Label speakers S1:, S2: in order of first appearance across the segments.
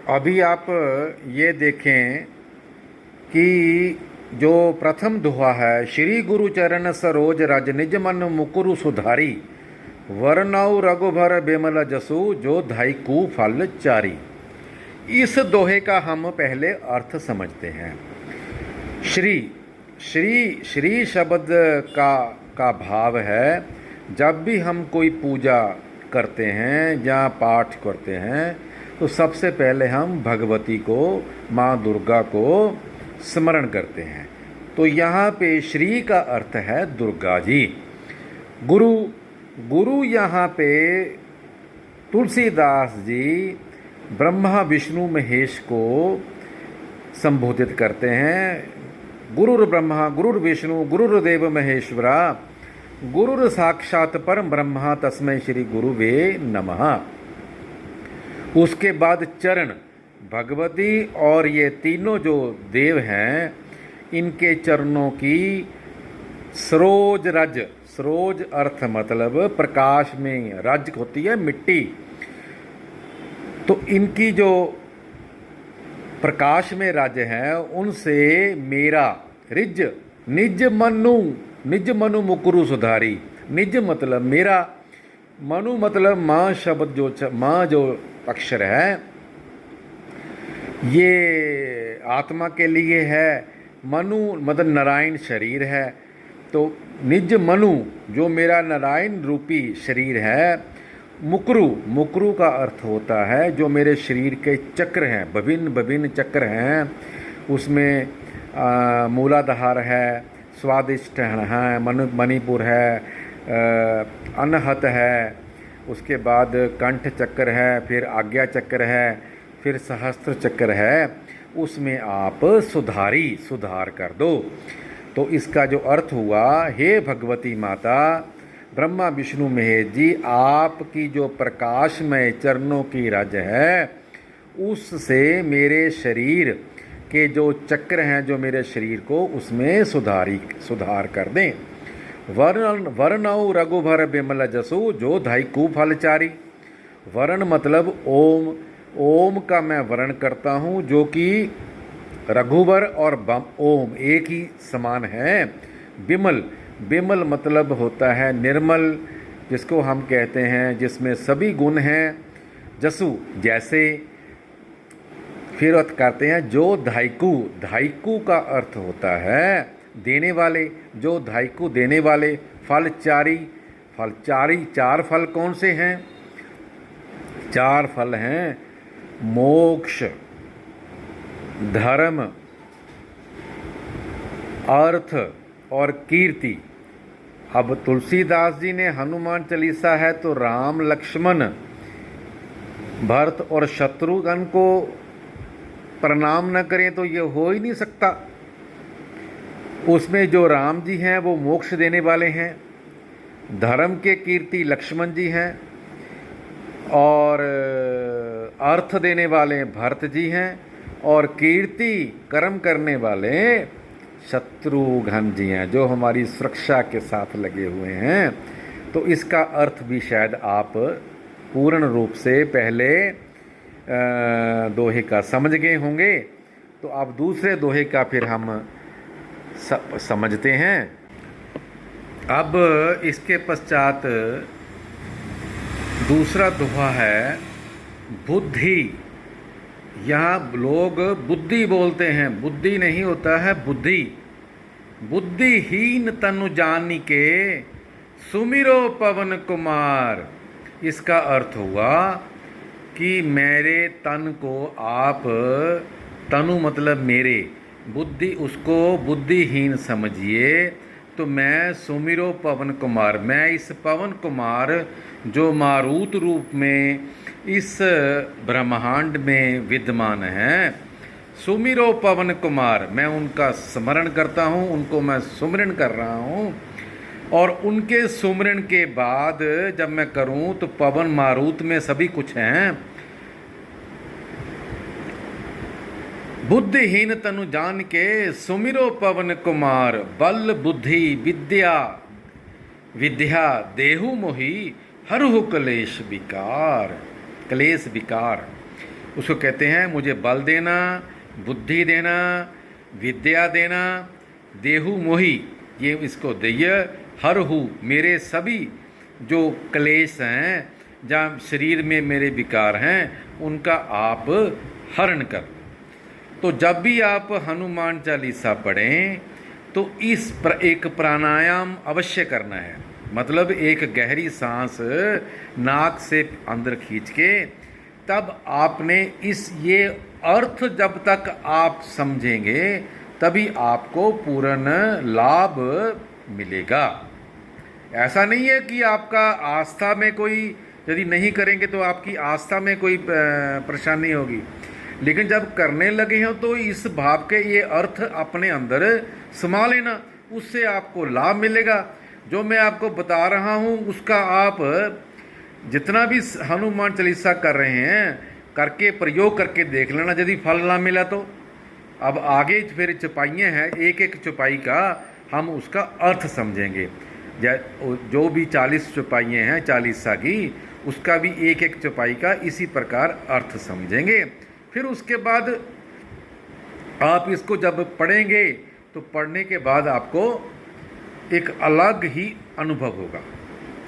S1: अभी आप ये देखें कि जो प्रथम दोहा है, श्री गुरु चरण सरोज रज निज मन मुकुरु सुधारी, वरनौ रघुबर बिमल जसु जो धायकु फल चारी। इस दोहे का हम पहले अर्थ समझते हैं। श्री श्री श्री शब्द का भाव है, जब भी हम कोई पूजा करते हैं या पाठ करते हैं तो सबसे पहले हम भगवती को, माँ दुर्गा को स्मरण करते हैं। तो यहाँ पे श्री का अर्थ है दुर्गा जी। गुरु गुरु यहाँ पे तुलसीदास जी ब्रह्मा विष्णु महेश को संबोधित करते हैं। गुरुर ब्रह्मा गुरुर विष्णु गुरुर्देव महेश्वरा, गुरुर साक्षात परम ब्रह्मा तस्मै श्री गुरुवे नमः। उसके बाद चरण, भगवती और ये तीनों जो देव हैं, इनके चरणों की सरोज रज, सरोज अर्थ मतलब प्रकाश में, रज होती है मिट्टी, तो इनकी जो प्रकाश में रज है उनसे मेरा रिज निज मनु मुकुरु सुधारी। निज मतलब मेरा, मनु मतलब माँ शब्द, जो माँ जो अक्षर है ये आत्मा के लिए है, मनु मतलब नारायण शरीर है। तो निज मनु जो मेरा नारायण रूपी शरीर है, मुकरु का अर्थ होता है जो मेरे शरीर के चक्र हैं, विभिन्न चक्र हैं, उसमें मूलाधार है, स्वादिष्ठान है, मणिपुर है, अनहत है, उसके बाद कंठ चक्र है, फिर आज्ञा चक्र है, फिर सहस्त्र चक्र है, उसमें आप सुधार कर दो। तो इसका जो अर्थ हुआ, हे भगवती माता ब्रह्मा विष्णु महेश जी, आपकी जो प्रकाशमय चरणों की रज है उससे मेरे शरीर के जो चक्र हैं, जो मेरे शरीर को, उसमें सुधार कर दें। वरनौ रघुबर बिमल जसु जो धायकु फलचारी। वर्ण मतलब ओम, ओम का मैं वर्ण करता हूँ, जो कि रघुबर और ओम एक ही समान है। बिमल मतलब होता है निर्मल, जिसको हम कहते हैं जिसमें सभी गुण हैं। जसु जैसे, फिर अर्थ करते हैं जो धायकु का अर्थ होता है देने वाले, जो धायकु देने वाले। फलचारी, चार फल कौन से हैं? चार फल हैं मोक्ष, धर्म, अर्थ और कीर्ति। अब तुलसीदास जी ने हनुमान चालीसा है तो राम लक्ष्मण भरत और शत्रुघ्न को प्रणाम न करें तो ये हो ही नहीं सकता। उसमें जो राम जी हैं वो मोक्ष देने वाले हैं, धर्म के कीर्ति लक्ष्मण जी हैं, और अर्थ देने वाले भरत जी हैं, और कीर्ति कर्म करने वाले शत्रुघ्न जी हैं, जो हमारी सुरक्षा के साथ लगे हुए हैं। तो इसका अर्थ भी शायद आप पूर्ण रूप से पहले दोहे का समझ गए होंगे। तो अब दूसरे दोहे का फिर हम समझते हैं। अब इसके पश्चात दूसरा दोहा है बुद्धि। यहाँ लोग बुद्धि बोलते हैं, बुद्धि नहीं होता है बुद्धि। बुद्धिहीन तनु जानी के सुमिरो पवन कुमार। इसका अर्थ हुआ कि मेरे तन को आप, तनु मतलब मेरे, बुद्धि उसको बुद्धिहीन समझिए। तो मैं सुमिरो पवन कुमार, मैं इस पवन कुमार जो मारुत रूप में इस ब्रह्मांड में विद्यमान हैं, सुमिरो पवन कुमार, मैं उनका स्मरण करता हूँ, उनको मैं सुमिरन कर रहा हूँ। और उनके सुमिरन के बाद जब मैं करूँ तो पवन मारुत में सभी कुछ हैं। बुद्धिहीन तनु जान के सुमिरो पवन कुमार, बल बुद्धि विद्या देहु मोहि हरहु क्लेश विकार। उसको कहते हैं मुझे बल देना, बुद्धि देना, विद्या देना, देहु मोहि, ये इसको देय, हरहु, मेरे सभी जो क्लेश हैं, जहाँ शरीर में मेरे विकार हैं, उनका आप हरण कर। तो जब भी आप हनुमान चालीसा पढ़ें तो एक प्राणायाम अवश्य करना है। मतलब एक गहरी सांस नाक से अंदर खींच के, तब आपने ये अर्थ जब तक आप समझेंगे तभी आपको पूर्ण लाभ मिलेगा। ऐसा नहीं है कि आपका आस्था में कोई, यदि नहीं करेंगे तो आपकी आस्था में कोई परेशानी होगी, लेकिन जब करने लगे हो तो इस भाव के ये अर्थ अपने अंदर समा लेना, उससे आपको लाभ मिलेगा। जो मैं आपको बता रहा हूँ उसका आप जितना भी हनुमान चालीसा कर रहे हैं करके प्रयोग करके देख लेना। यदि फल ना मिला तो अब आगे फिर चौपाइयाँ हैं, एक एक चौपाई का हम उसका अर्थ समझेंगे। जो भी 40 चौपाइयाँ हैं चालीसा की, उसका भी एक एक चौपाई का इसी प्रकार अर्थ समझेंगे। फिर उसके बाद आप इसको जब पढ़ेंगे तो पढ़ने के बाद आपको एक अलग ही अनुभव होगा।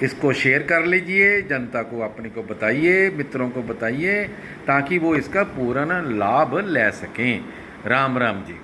S1: इसको शेयर कर लीजिए, जनता को अपने को बताइए, मित्रों को बताइए, ताकि वो इसका पूर्ण लाभ ले सकें। राम राम जी।